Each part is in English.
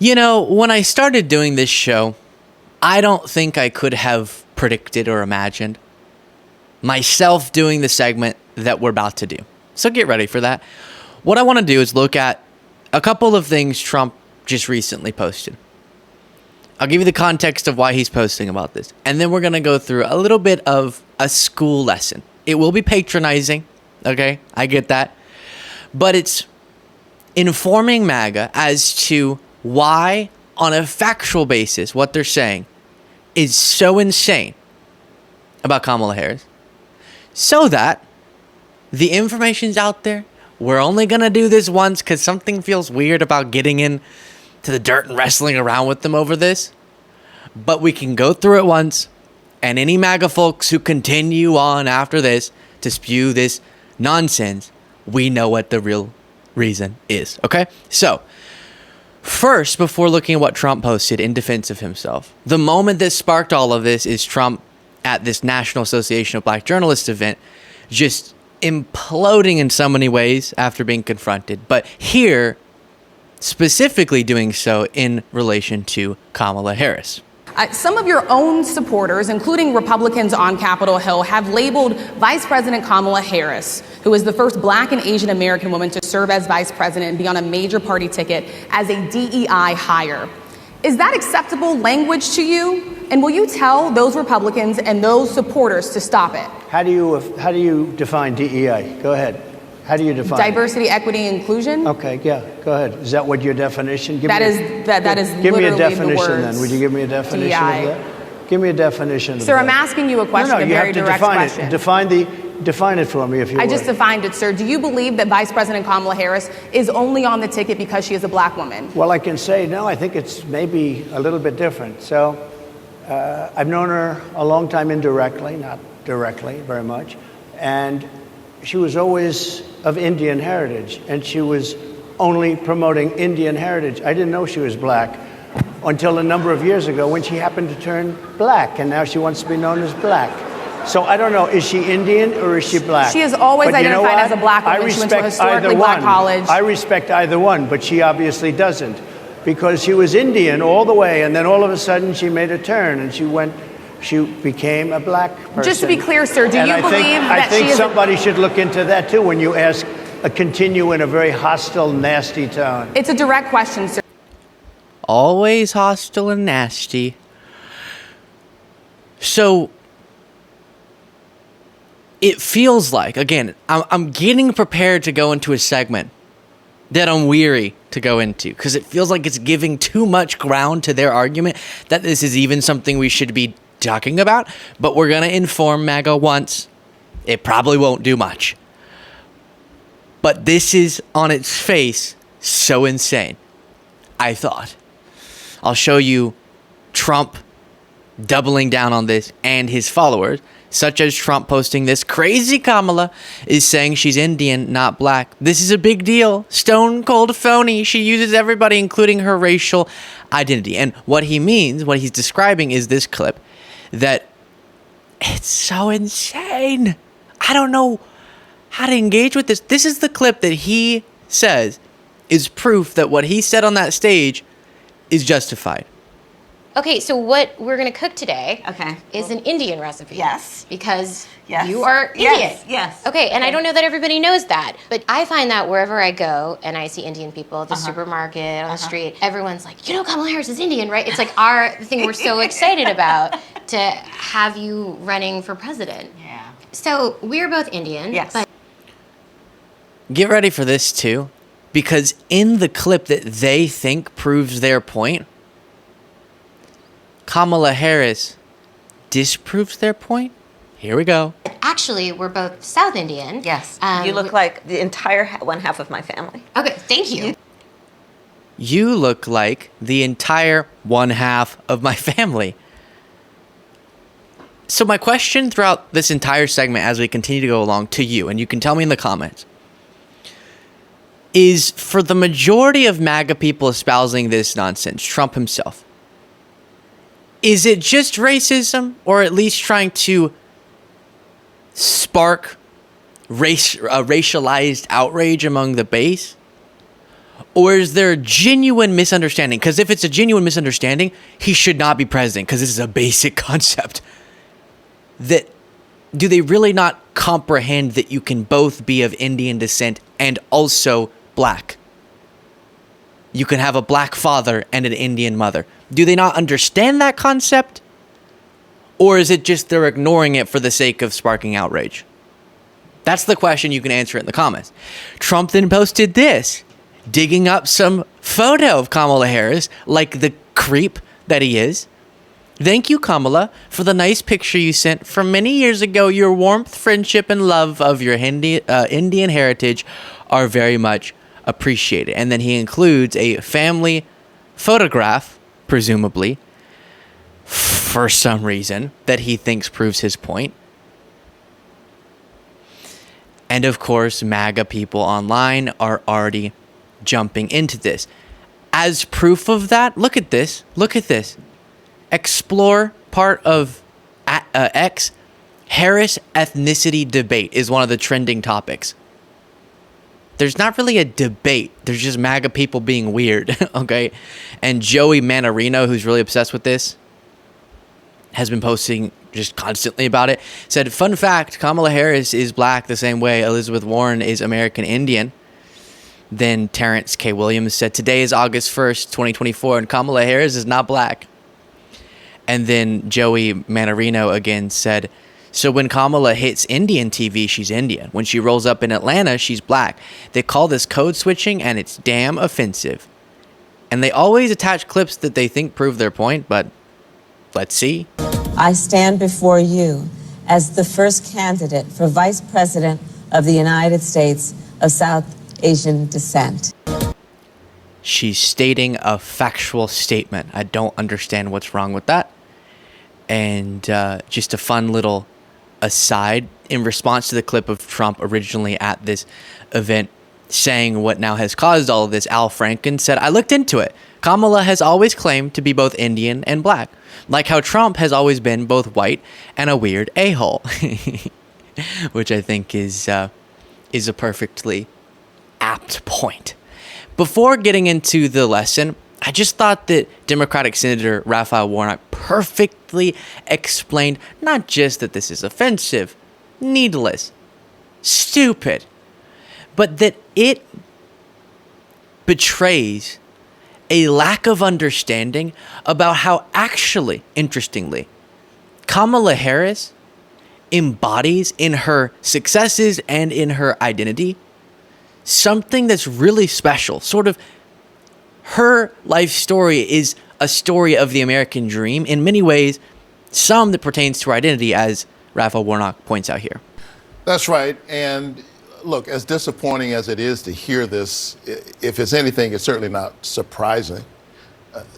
You know, when I started doing this show, I don't think I could have predicted or imagined myself doing the segment that we're about to do. So get ready for that. What I want to do is look at a couple of things Trump just recently posted. I'll give you the context of why he's posting about this. And then we're going to go through a little bit of a school lesson. It will be patronizing, okay? I get that. But it's informing MAGA as to why, on a factual basis, what they're saying is so insane about Kamala Harris. So that the information's out there. We're only going to do this once because something feels weird about getting in to the dirt and wrestling around with them over this. But we can go through it once, and any MAGA folks who continue on after this to spew this nonsense, we know what the real reason is, okay? So, first, before looking at what Trump posted in defense of himself, the moment that sparked all of this is Trump at this National Association of Black Journalists event, just imploding in so many ways after being confronted. But here, specifically doing so in relation to Kamala Harris. Some of your own supporters, including Republicans on Capitol Hill, have labeled Vice President Kamala Harris, who is the first Black and Asian American woman to serve as vice president and be on a major party ticket, as a DEI hire. Is that acceptable language to you? And will you tell those Republicans and those supporters to stop it? How do you define DEI? Go ahead. How do you define diversity, equity, inclusion? Okay, yeah, go ahead. Is that what your definition? That is give me a literally definition the words then. Would you give me a definition DEI. of that? Give me a definition. Sir, of I'm that. asking you a question, No, a you very have to direct define question. it. Define it for me, if you would. I just defined it, sir. Do you believe that Vice President Kamala Harris is only on the ticket because she is a Black woman? Well, I can say no. I think it's maybe a little bit different. So, I've known her a long time indirectly, not directly, very much, and she was always of Indian heritage, and she was only promoting Indian heritage. I didn't know she was Black until a number of years ago when she happened to turn Black, and now she wants to be known as Black. So I don't know, is she Indian or is she Black? She is always identified as a Black woman. She went to a historically Black college. I respect either one, but she obviously doesn't, because she was Indian all the way, and then all of a sudden she made a turn, and she became a Black person. Just to be clear, sir, do you believe that she is... I think somebody should look into that, too, when you ask, continue in a very hostile, nasty tone. It's a direct question, sir. Always hostile and nasty. So, it feels like, again, I'm getting prepared to go into a segment that I'm weary to go into, because it feels like it's giving too much ground to their argument that this is even something we should be talking about, but we're going to inform MAGA once. It probably won't do much. But this is, on its face, so insane. I thought. I'll show you Trump doubling down on this and his followers, such as Trump posting this. Crazy Kamala is saying she's Indian, not Black. This is a big deal. Stone cold phony. She uses everybody, including her racial identity. And what he means, what he's describing, is this clip that it's so insane. I don't know how to engage with this. This is the clip that he says is proof that what he said on that stage is justified. Okay, so what we're going to cook today is an Indian recipe. Yes. Because you are Indian. Yes. Okay, and I don't know that everybody knows that, but I find that wherever I go and I see Indian people at the supermarket, on the street, everyone's like, you know, Kamala Harris is Indian, right? It's like the thing we're so excited about to have you running for president. Yeah. So we're both Indian. Yes. But Get ready for this too, because in the clip that they think proves their point, Kamala Harris disproves their point. Here we go. actually, we're both South Indian. Yes. You look like the entire one half of my family. Okay, thank you. You look like the entire one half of my family. So my question throughout this entire segment as we continue to go along to you, and you can tell me in the comments, is for the majority of MAGA people espousing this nonsense, Trump himself, is it just racism, or at least trying to spark racialized outrage among the base? Or is there a genuine misunderstanding? Because if it's a genuine misunderstanding, he should not be president, because this is a basic concept. Do they really not comprehend that you can both be of Indian descent and also black? You can have a black father and an Indian mother. Do they not understand that concept? Or is it just they're ignoring it for the sake of sparking outrage? That's the question. You can answer it in the comments. Trump then posted this, digging up some photo of Kamala Harris, like the creep that he is. Thank you, Kamala, for the nice picture you sent from many years ago. Your warmth, friendship, and love of your Indian heritage are very much appreciated. And then he includes a family photograph, presumably, for some reason, that he thinks proves his point. And of course, MAGA people online are already jumping into this. As proof of that, look at this. Look at this. Explore part of X. Harris ethnicity debate is one of the trending topics. There's not really a debate. There's just MAGA people being weird, okay? And Joey Manarino, who's really obsessed with this, has been posting just constantly about it. Said, fun fact, Kamala Harris is black the same way Elizabeth Warren is American Indian. Then Terrence K. Williams said, today is August 1st, 2024, and Kamala Harris is not black. And then Joey Manarino again said, so when Kamala hits Indian TV, she's Indian. When she rolls up in Atlanta, she's black. They call this code switching, and it's damn offensive. And they always attach clips that they think prove their point, but let's see. I stand before you as the first candidate for Vice President of the United States of South Asian descent. She's stating a factual statement. I don't understand what's wrong with that. And just a fun little aside, in response to the clip of Trump originally at this event saying what now has caused all of this, Al Franken said, I looked into it. Kamala has always claimed to be both Indian and black, like how Trump has always been both white and a weird a-hole, which I think is a perfectly apt point. Before getting into the lesson, I just thought that Democratic Senator Raphael Warnock perfectly explained not just that this is offensive, needless, stupid, but that it betrays a lack of understanding about how actually, interestingly, Kamala Harris embodies in her successes and in her identity something that's really special. Sort of her life story is a story of the American dream in many ways, some that pertains to her identity, as Raphael Warnock points out here. That's right. And look, as disappointing as it is to hear this, if it's anything, it's certainly not surprising.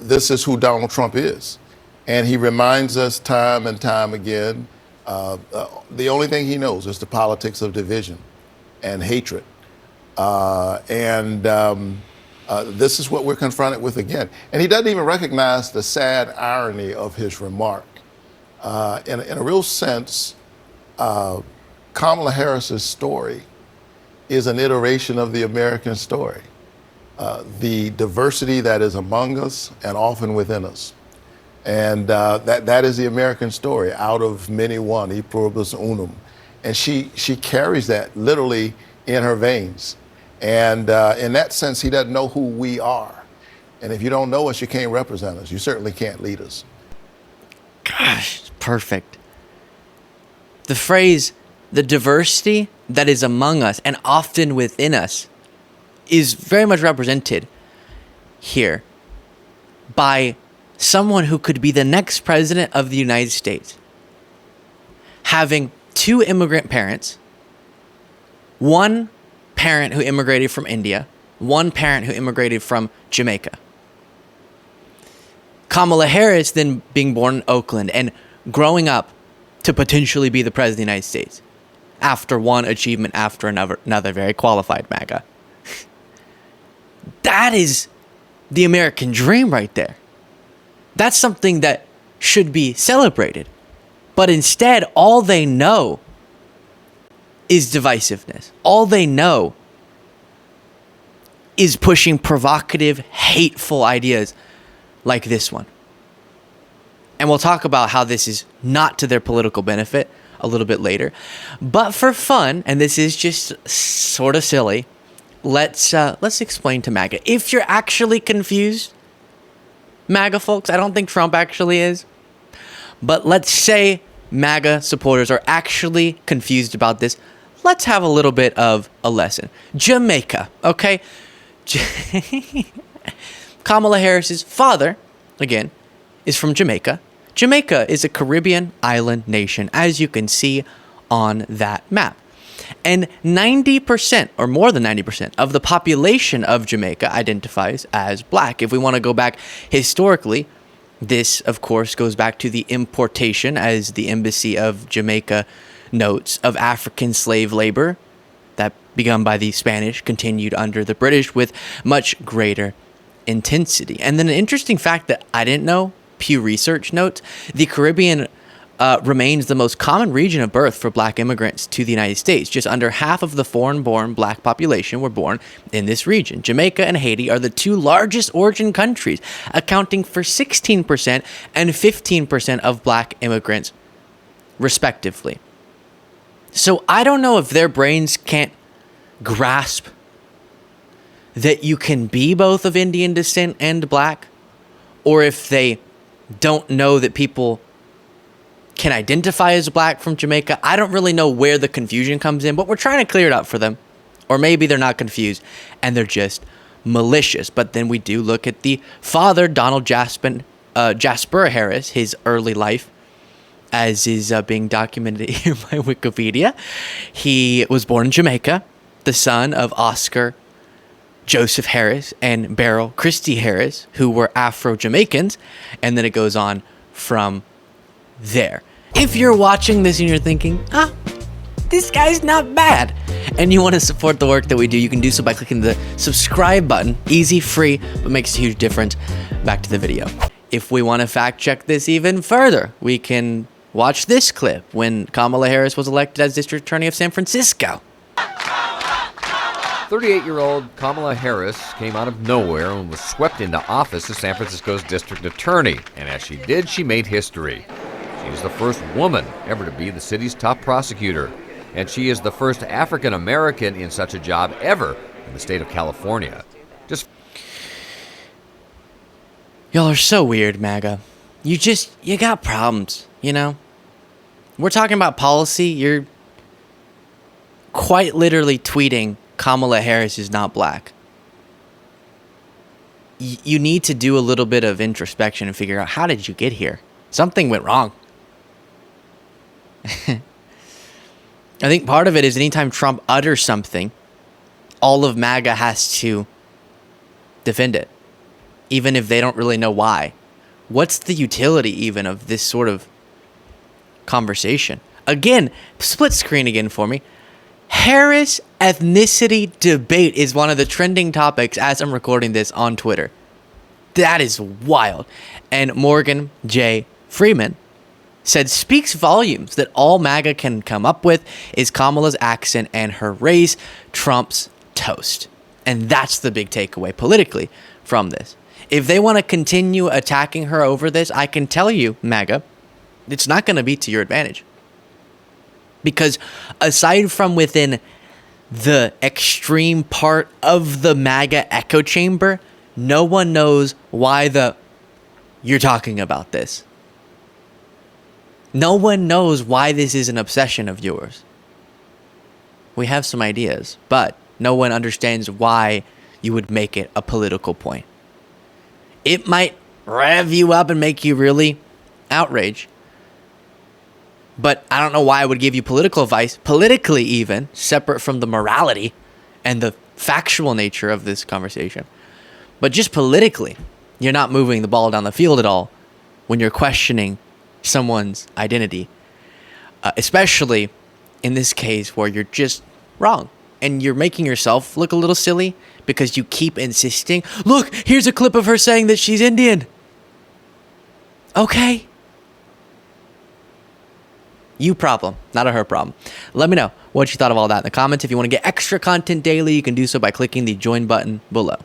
This is who Donald Trump is. And he reminds us time and time again, the only thing he knows is the politics of division and hatred. This is what we're confronted with again. And he doesn't even recognize the sad irony of his remark. In a real sense, Kamala Harris's story is an iteration of the American story. The diversity that is among us and often within us. And that is the American story, out of many one, e pluribus unum. And she carries that literally in her veins. And in that sense, he doesn't know who we are. And if you don't know us, you can't represent us. You certainly can't lead us. Gosh, perfect. The phrase, the diversity that is among us and often within us, is very much represented here by someone who could be the next president of the United States, having two immigrant parents, one parent who immigrated from India, one parent who immigrated from Jamaica. Kamala Harris then being born in Oakland and growing up to potentially be the president of the United States after one achievement after another very qualified MAGA. That is the American dream right there. That's something that should be celebrated. But instead, all they know is divisiveness. All they know is pushing provocative, hateful ideas like this one. And we'll talk about how this is not to their political benefit a little bit later. But for fun, and this is just sort of silly, let's explain to MAGA. If you're actually confused, MAGA folks, I don't think Trump actually is, but let's say MAGA supporters are actually confused about this. Let's have a little bit of a lesson. Jamaica, okay? Kamala Harris's father, again, is from Jamaica. Jamaica is a Caribbean island nation, as you can see on that map. And 90%, or more than 90%, of the population of Jamaica identifies as black. If we want to go back historically, this, of course, goes back to the importation, as the Embassy of Jamaica notes, of African slave labor that begun by the Spanish, continued under the British with much greater intensity. And then an interesting fact that I didn't know, Pew Research notes, the Caribbean remains the most common region of birth for black immigrants to the United States. Just under half of the foreign-born black population were born in this region. Jamaica and Haiti are the two largest origin countries, accounting for 16% and 15% of black immigrants, respectively. So I don't know if their brains can't grasp that you can be both of Indian descent and black, or if they don't know that people can identify as black from Jamaica. I don't really know where the confusion comes in, but we're trying to clear it up for them. Or maybe they're not confused and they're just malicious. But then we do look at the father, Donald Jasper Harris, his early life, as is being documented here by Wikipedia. He was born in Jamaica, the son of Oscar Joseph Harris and Beryl Christie Harris, who were Afro-Jamaicans, and then it goes on from there. If you're watching this and you're thinking, this guy's not bad, and you want to support the work that we do, you can do so by clicking the subscribe button. Easy, free, but makes a huge difference. Back to the video. If we want to fact check this even further, we can watch this clip when Kamala Harris was elected as District Attorney of San Francisco. 38-year-old Kamala Harris came out of nowhere and was swept into office as San Francisco's district attorney. And as she did, she made history. She's the first woman ever to be the city's top prosecutor. And she is the first African-American in such a job ever in the state of California. Y'all are so weird, MAGA. You got problems, you know? We're talking about policy. You're quite literally tweeting Kamala Harris is not black. You need to do a little bit of introspection and figure out, how did you get here? Something went wrong. I think part of it is anytime Trump utters something, all of MAGA has to defend it, even if they don't really know why. What's the utility even of this sort of conversation? Again, split screen again for me. Harris ethnicity debate is one of the trending topics as I'm recording this on Twitter. That is wild. And Morgan J. Freeman said, speaks volumes that all MAGA can come up with is Kamala's accent and her race trumps toast. And that's the big takeaway politically from this. If they want to continue attacking her over this, I can tell you, MAGA, it's not going to be to your advantage. Because aside from within the extreme part of the MAGA echo chamber, no one knows why you're talking about this. No one knows why this is an obsession of yours. We have some ideas, but no one understands why you would make it a political point. It might rev you up and make you really outraged. But I don't know why I would give you political advice, politically even, separate from the morality and the factual nature of this conversation. But just politically, you're not moving the ball down the field at all when you're questioning someone's identity. Especially in this case where you're just wrong. And you're making yourself look a little silly because you keep insisting, look, here's a clip of her saying that she's Indian. Okay. You problem, not a her problem. Let me know what you thought of all that in the comments. If you want to get extra content daily, you can do so by clicking the join button below.